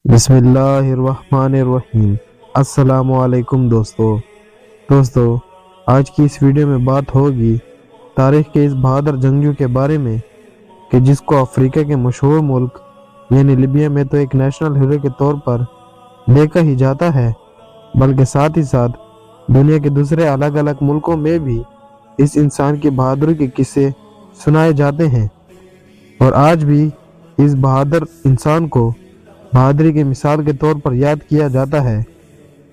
بسم اللہ الرحمن الرحیم۔ السلام علیکم دوستو آج کی اس ویڈیو میں بات ہوگی تاریخ کے اس بہادر جنگجو کے بارے میں کہ جس کو افریقہ کے مشہور ملک یعنی لیبیا میں تو ایک نیشنل ہیرو کے طور پر دیکھا ہی جاتا ہے، بلکہ ساتھ ہی ساتھ دنیا کے دوسرے الگ الگ ملکوں میں بھی اس انسان کی بہادری کے قصے سنائے جاتے ہیں، اور آج بھی اس بہادر انسان کو بہادری کی مثال کے طور پر یاد کیا جاتا ہے۔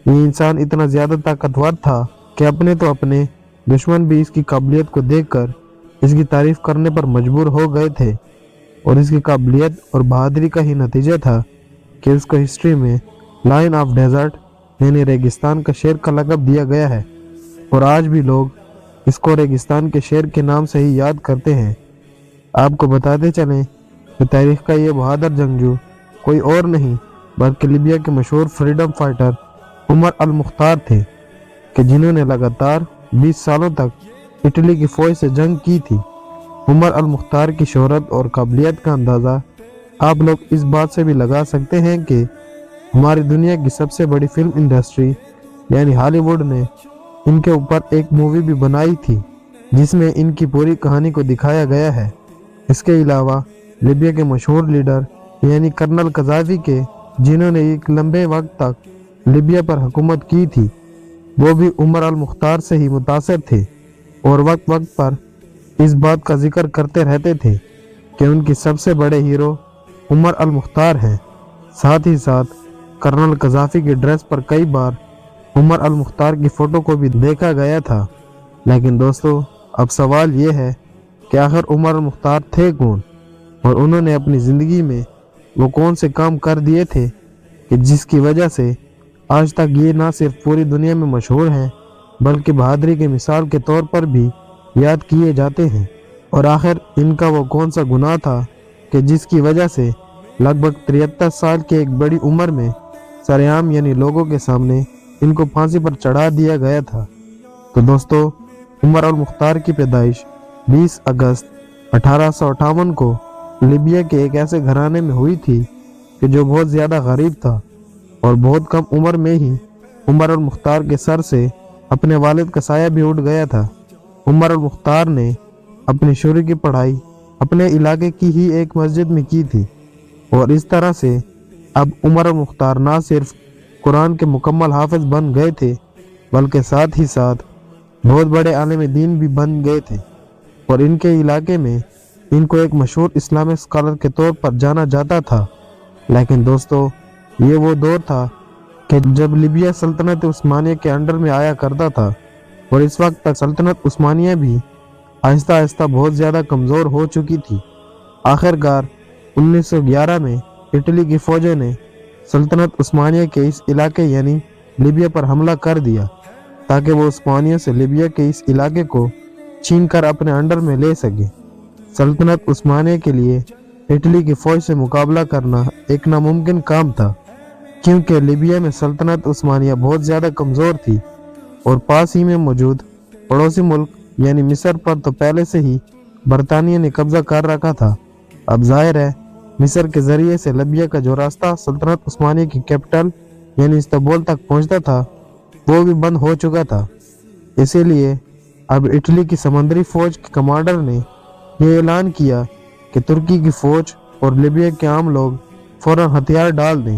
یہ انسان اتنا زیادہ طاقتور تھا کہ اپنے دشمن بھی اس کی قابلیت کو دیکھ کر اس کی تعریف کرنے پر مجبور ہو گئے تھے، اور اس کی قابلیت اور بہادری کا ہی نتیجہ تھا کہ اس کو ہسٹری میں لائن آف ڈیزرٹ یعنی ریگستان کا شیر کا لقب دیا گیا ہے، اور آج بھی لوگ اس کو ریگستان کے شیر کے نام سے ہی یاد کرتے ہیں۔ آپ کو بتاتے چلیں کہ تاریخ کا یہ بہادر جنگجو کوئی اور نہیں بلکہ لیبیا کے مشہور فریڈم فائٹر عمر المختار تھے، کہ جنہوں نے لگاتار 20 سالوں تک اٹلی کی فوج سے جنگ کی تھی۔ عمر المختار کی شہرت اور قابلیت کا اندازہ آپ لوگ اس بات سے بھی لگا سکتے ہیں کہ ہماری دنیا کی سب سے بڑی فلم انڈسٹری یعنی ہالی ووڈ نے ان کے اوپر ایک مووی بھی بنائی تھی جس میں ان کی پوری کہانی کو دکھایا گیا ہے۔ اس کے علاوہ لیبیا کے مشہور لیڈر یعنی کرنل قذافی کے، جنہوں نے ایک لمبے وقت تک لیبیا پر حکومت کی تھی، وہ بھی عمر المختار سے ہی متاثر تھے، اور وقت وقت پر اس بات کا ذکر کرتے رہتے تھے کہ ان کی سب سے بڑے ہیرو عمر المختار ہیں۔ ساتھ ہی ساتھ کرنل قذافی کی ڈریس پر کئی بار عمر المختار کی فوٹو کو بھی دیکھا گیا تھا۔ لیکن دوستو، اب سوال یہ ہے کہ آخر عمر المختار تھے کون، اور انہوں نے اپنی زندگی میں وہ کون سے کام کر دیے تھے کہ جس کی وجہ سے آج تک یہ نہ صرف پوری دنیا میں مشہور ہیں بلکہ بہادری کے مثال کے طور پر بھی یاد کیے جاتے ہیں، اور آخر ان کا وہ کون سا گناہ تھا کہ جس کی وجہ سے لگ بھگ 73 سال کی ایک بڑی عمر میں سرعام یعنی لوگوں کے سامنے ان کو پھانسی پر چڑھا دیا گیا تھا۔ تو دوستو، عمر المختار کی پیدائش 20 اگست 1858 کو لیبیا کے ایک ایسے گھرانے میں ہوئی تھی کہ جو بہت زیادہ غریب تھا، اور بہت کم عمر میں ہی عمر المختار کے سر سے اپنے والد کا سایہ بھی اٹھ گیا تھا۔ عمر المختار نے اپنی شروع کی پڑھائی اپنے علاقے کی ہی ایک مسجد میں کی تھی، اور اس طرح سے اب عمر المختار نہ صرف قرآن کے مکمل حافظ بن گئے تھے بلکہ ساتھ ہی ساتھ بہت بڑے عالم دین بھی بن گئے تھے، اور ان کے علاقے میں ان کو ایک مشہور اسلامک اسکالر کے طور پر جانا جاتا تھا۔ لیکن دوستو، یہ وہ دور تھا کہ جب لیبیا سلطنت عثمانیہ کے انڈر میں آیا کرتا تھا، اور اس وقت تک سلطنت عثمانیہ بھی آہستہ آہستہ بہت زیادہ کمزور ہو چکی تھی۔ آخرکار 1911 میں اٹلی کی فوجوں نے سلطنت عثمانیہ کے اس علاقے یعنی لیبیا پر حملہ کر دیا تاکہ وہ عثمانیہ سے لیبیا کے اس علاقے کو چھین کر اپنے انڈر میں لے سکے۔ سلطنت عثمانیہ کے لیے اٹلی کی فوج سے مقابلہ کرنا ایک ناممکن کام تھا، کیونکہ لیبیا میں سلطنت عثمانیہ بہت زیادہ کمزور تھی، اور پاس ہی میں موجود پڑوسی ملک یعنی مصر پر تو پہلے سے ہی برطانیہ نے قبضہ کر رکھا تھا۔ اب ظاہر ہے مصر کے ذریعے سے لیبیا کا جو راستہ سلطنت عثمانیہ کی کیپٹل یعنی استنبول تک پہنچتا تھا وہ بھی بند ہو چکا تھا۔ اسی لیے اب اٹلی کی سمندری فوج کے کمانڈر نے یہ اعلان کیا کہ ترکی کی فوج اور لیبیا کے عام لوگ فوراً ہتھیار ڈال دیں،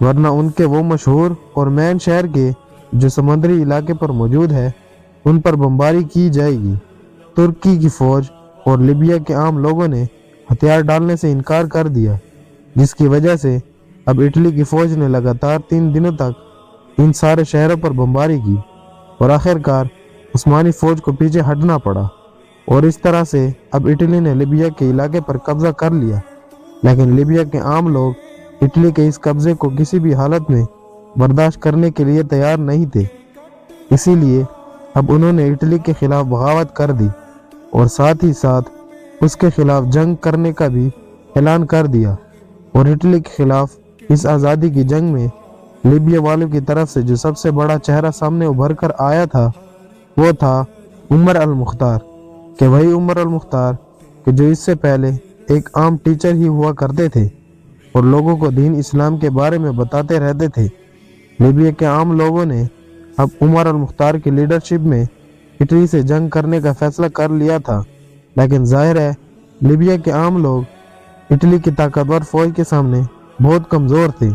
ورنہ ان کے وہ مشہور اور مین شہر کے جو سمندری علاقے پر موجود ہے ان پر بمباری کی جائے گی۔ ترکی کی فوج اور لیبیا کے عام لوگوں نے ہتھیار ڈالنے سے انکار کر دیا، جس کی وجہ سے اب اٹلی کی فوج نے لگاتار 3 دنوں تک ان سارے شہروں پر بمباری کی، اور آخرکار عثمانی فوج کو پیچھے ہٹنا پڑا، اور اس طرح سے اب اٹلی نے لیبیا کے علاقے پر قبضہ کر لیا۔ لیکن لیبیا کے عام لوگ اٹلی کے اس قبضے کو کسی بھی حالت میں برداشت کرنے کے لیے تیار نہیں تھے، اسی لیے اب انہوں نے اٹلی کے خلاف بغاوت کر دی، اور ساتھ ہی ساتھ اس کے خلاف جنگ کرنے کا بھی اعلان کر دیا۔ اور اٹلی کے خلاف اس آزادی کی جنگ میں لیبیا والوں کی طرف سے جو سب سے بڑا چہرہ سامنے ابھر کر آیا تھا وہ تھا عمر المختار، کہ وہی عمر المختار کہ جو اس سے پہلے ایک عام ٹیچر ہی ہوا کرتے تھے، اور لوگوں کو دین اسلام کے بارے میں بتاتے رہتے تھے۔ لیبیا کے عام لوگوں نے اب عمر المختار کی لیڈرشپ میں اٹلی سے جنگ کرنے کا فیصلہ کر لیا تھا، لیکن ظاہر ہے لیبیا کے عام لوگ اٹلی کی طاقتور فوج کے سامنے بہت کمزور تھے۔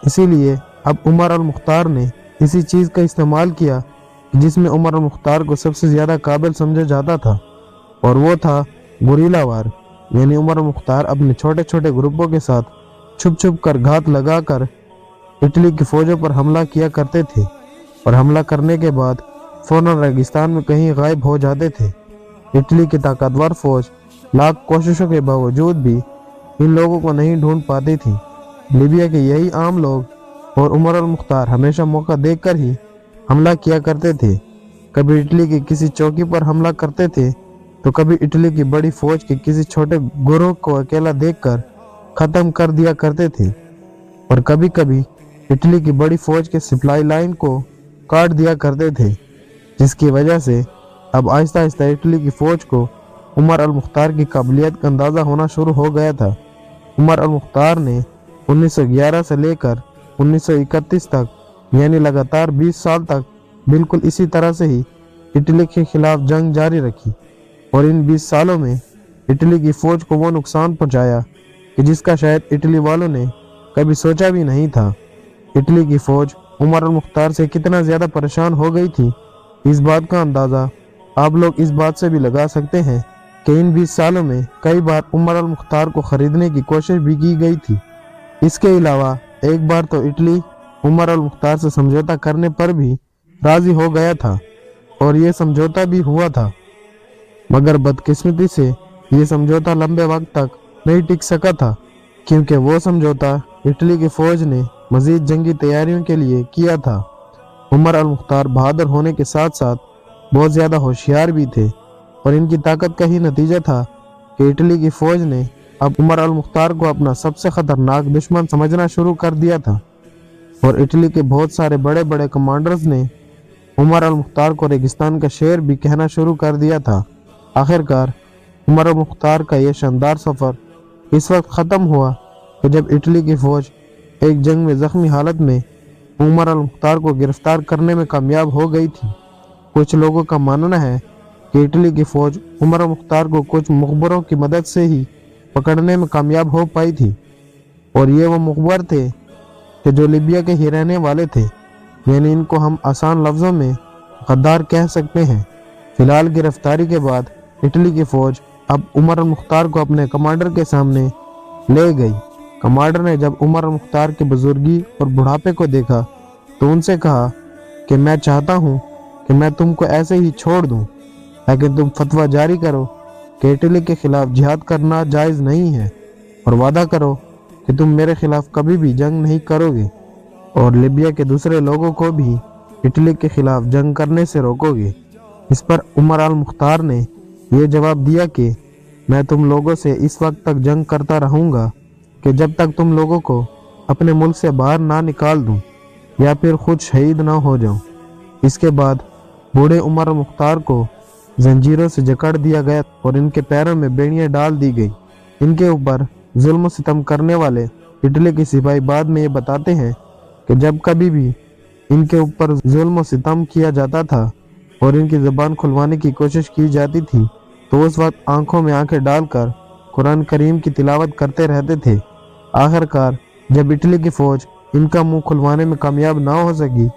اسی لیے اب عمر المختار نے اسی چیز کا استعمال کیا جس میں عمر المختار کو سب سے زیادہ قابل سمجھا جاتا تھا، اور وہ تھا گوریلا وار۔ یعنی عمر المختار اپنے چھوٹے چھوٹے گروپوں کے ساتھ چھپ چھپ کر گھات لگا کر اٹلی کی فوجوں پر حملہ کیا کرتے تھے، اور حملہ کرنے کے بعد فوراً ریگستان میں کہیں غائب ہو جاتے تھے۔ اٹلی کی طاقتور فوج لاکھ کوششوں کے باوجود بھی ان لوگوں کو نہیں ڈھونڈ پاتی تھی۔ لیبیا کے یہی عام لوگ اور عمر المختار ہمیشہ موقع دیکھ کر ہی حملہ کیا کرتے تھے۔ کبھی اٹلی کی کسی چوکی پر حملہ کرتے تھے تو کبھی اٹلی کی بڑی فوج کے کسی چھوٹے گروہ کو اکیلا دیکھ کر ختم کر دیا کرتے تھے، اور کبھی کبھی اٹلی کی بڑی فوج کے سپلائی لائن کو کاٹ دیا کرتے تھے، جس کی وجہ سے اب آہستہ آہستہ اٹلی کی فوج کو عمر المختار کی قابلیت کا اندازہ ہونا شروع ہو گیا تھا۔ عمر المختار نے 1911 سے لے کر 1931 تک یعنی لگاتار 20 سال تک بالکل اسی طرح سے ہی اٹلی کے خلاف جنگ جاری رکھی، اور ان 20 سالوں میں اٹلی کی فوج کو وہ نقصان پہنچایا کہ جس کا شاید اٹلی والوں نے کبھی سوچا بھی نہیں تھا۔ اٹلی کی فوج عمر المختار سے کتنا زیادہ پریشان ہو گئی تھی، اس بات کا اندازہ آپ لوگ اس بات سے بھی لگا سکتے ہیں کہ ان 20 سالوں میں کئی بار عمر المختار کو خریدنے کی کوشش بھی کی گئی تھی۔ اس کے علاوہ ایک بار تو اٹلی عمر المختار سے سمجھوتا کرنے پر بھی راضی ہو گیا تھا، اور یہ سمجھوتا بھی ہوا تھا، مگر بدقسمتی سے یہ سمجھوتا لمبے وقت تک نہیں ٹک سکا تھا، کیونکہ وہ سمجھوتا اٹلی کی فوج نے مزید جنگی تیاریوں کے لیے کیا تھا۔ عمر المختار بہادر ہونے کے ساتھ ساتھ بہت زیادہ ہوشیار بھی تھے، اور ان کی طاقت کا ہی نتیجہ تھا کہ اٹلی کی فوج نے اب عمر المختار کو اپنا سب سے خطرناک دشمن سمجھنا شروع کر دیا تھا، اور اٹلی کے بہت سارے بڑے بڑے کمانڈرز نے عمر المختار کو ریگستان کا شیر بھی کہنا شروع کر دیا تھا۔ آخرکار عمر المختار کا یہ شاندار سفر اس وقت ختم ہوا کہ جب اٹلی کی فوج ایک جنگ میں زخمی حالت میں عمر المختار کو گرفتار کرنے میں کامیاب ہو گئی تھی۔ کچھ لوگوں کا ماننا ہے کہ اٹلی کی فوج عمر المختار کو کچھ مخبروں کی مدد سے ہی پکڑنے میں کامیاب ہو پائی تھی، اور یہ وہ مخبر تھے کہ جو لیبیا کے ہی رہنے والے تھے، یعنی ان کو ہم آسان لفظوں میں غدار کہہ سکتے ہیں۔ فی الحال گرفتاری کے بعد اٹلی کی فوج اب عمر المختار کو اپنے کمانڈر کے سامنے لے گئی۔ کمانڈر نے جب عمر المختار کی بزرگی اور بڑھاپے کو دیکھا تو ان سے کہا کہ میں چاہتا ہوں کہ میں تم کو ایسے ہی چھوڑ دوں، لیکن تم فتویٰ جاری کرو کہ اٹلی کے خلاف جہاد کرنا جائز نہیں ہے، اور وعدہ کرو کہ تم میرے خلاف کبھی بھی جنگ نہیں کرو گے، اور لیبیا کے دوسرے لوگوں کو بھی اٹلی کے خلاف جنگ کرنے سے روکو گے۔ اس پر عمر المختار نے یہ جواب دیا کہ میں تم لوگوں سے اس وقت تک جنگ کرتا رہوں گا کہ جب تک تم لوگوں کو اپنے ملک سے باہر نہ نکال دوں یا پھر خود شہید نہ ہو جاؤں۔ اس کے بعد بوڑھے عمر المختار کو زنجیروں سے جکڑ دیا گیا اور ان کے پیروں میں بیڑیاں ڈال دی گئی۔ ان کے اوپر ظلم و ستم کرنے والے اٹلی کے سپاہی بعد میں یہ بتاتے ہیں کہ جب کبھی بھی ان کے اوپر ظلم و ستم کیا جاتا تھا اور ان کی زبان کھلوانے کی کوشش کی جاتی تھی تو اس وقت آنکھوں میں آنکھیں ڈال کر قرآن کریم کی تلاوت کرتے رہتے تھے۔ آخرکار جب اٹلی کی فوج ان کا منہ کھلوانے میں کامیاب نہ ہو سکی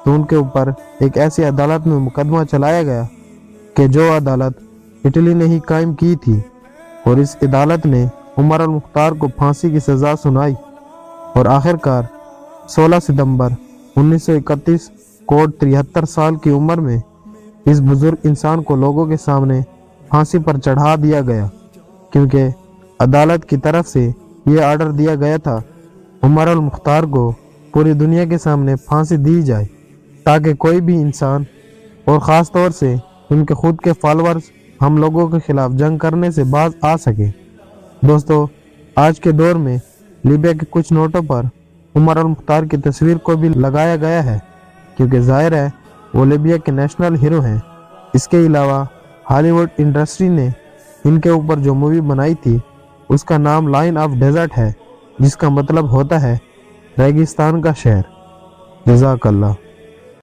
تو ان کے اوپر ایک ایسی عدالت میں مقدمہ چلایا گیا کہ جو عدالت اٹلی نے ہی قائم کی تھی، اور اس عدالت نے عمر المختار کو پھانسی کی سزا سنائی، اور آخرکار 16 ستمبر 1931 کوڑ 73 سال کی عمر میں اس بزرگ انسان کو لوگوں کے سامنے پھانسی پر چڑھا دیا گیا، کیونکہ عدالت کی طرف سے یہ آرڈر دیا گیا تھا عمر المختار کو پوری دنیا کے سامنے پھانسی دی جائے تاکہ کوئی بھی انسان اور خاص طور سے ان کے خود کے فالورز ہم لوگوں کے خلاف جنگ کرنے سے باز آ سکے۔ دوستو، آج کے دور میں لیبیا کے کچھ نوٹوں پر عمر المختار کی تصویر کو بھی لگایا گیا ہے، کیونکہ ظاہر ہے وہ لیبیا کے نیشنل ہیرو ہیں۔ اس کے علاوہ ہالی ووڈ انڈسٹری نے ان کے اوپر جو مووی بنائی تھی اس کا نام لائن آف ڈیزرٹ ہے، جس کا مطلب ہوتا ہے ریگستان کا شہر۔ جزاک اللہ۔